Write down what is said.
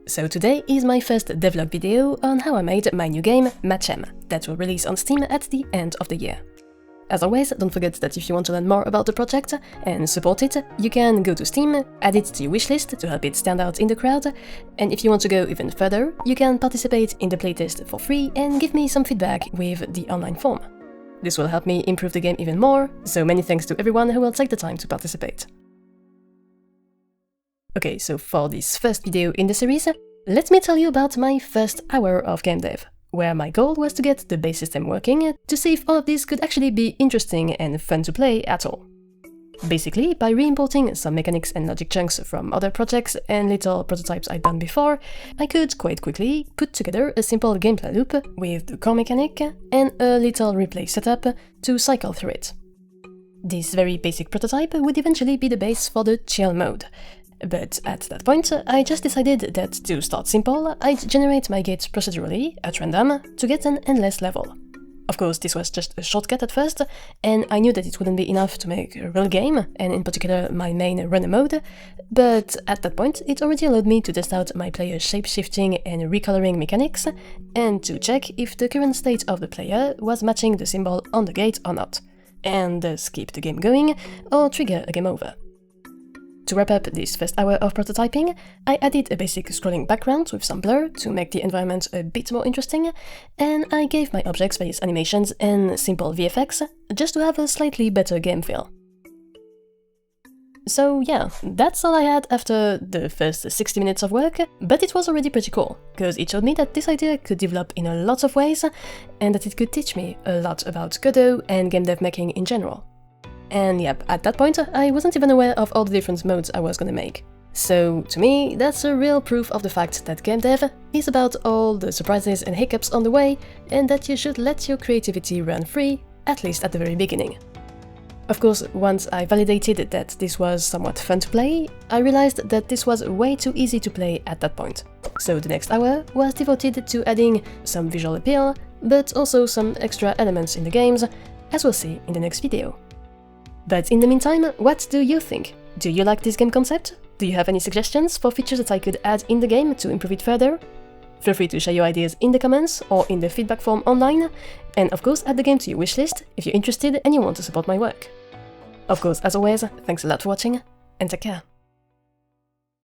So today is my first devlog video on how I made my new game, Matchem, that will release on Steam at the end of the year. As always, don't forget that if you want to learn more about the project and support it, you can go to Steam, add it to your wishlist to help it stand out in the crowd, and if you want to go even further, you can participate in the playtest for free and give me some feedback with the online form. This will help me improve the game even more, so many thanks to everyone who will take the time to participate. Okay, so for this first video in the series, let me tell you about my first hour of game dev, where my goal was to get the base system working to see if all of this could actually be interesting and fun to play at all. Basically, by re-importing some mechanics and logic chunks from other projects and little prototypes I'd done before, I could quite quickly put together a simple gameplay loop with the core mechanic and a little replay setup to cycle through it. This very basic prototype would eventually be the base for the chill mode. But at that point, I just decided that to start simple, I'd generate my gates procedurally, at random, to get an endless level. Of course, this was just a shortcut at first, and I knew that it wouldn't be enough to make a real game, and in particular my main runner mode, but at that point it already allowed me to test out my player's shape-shifting and recoloring mechanics, and to check if the current state of the player was matching the symbol on the gate or not, and thus keep the game going, or trigger a game over. To wrap up this first hour of prototyping, I added a basic scrolling background with some blur to make the environment a bit more interesting, and I gave my objects various animations and simple VFX just to have a slightly better game feel. So yeah, that's all I had after the first 60 minutes of work, but it was already pretty cool, because it showed me that this idea could develop in a lot of ways, and that it could teach me a lot about Godot and game dev making in general. And yep, at that point, I wasn't even aware of all the different modes I was gonna make. So, to me, that's a real proof of the fact that game dev is about all the surprises and hiccups on the way, and that you should let your creativity run free, at least at the very beginning. Of course, once I validated that this was somewhat fun to play, I realized that this was way too easy to play at that point. So the next hour was devoted to adding some visual appeal, but also some extra elements in the games, as we'll see in the next video. But in the meantime, what do you think? Do you like this game concept? Do you have any suggestions for features that I could add in the game to improve it further? Feel free to share your ideas in the comments or in the feedback form online, and of course add the game to your wishlist if you're interested and you want to support my work. Of course, as always, thanks a lot for watching, and take care.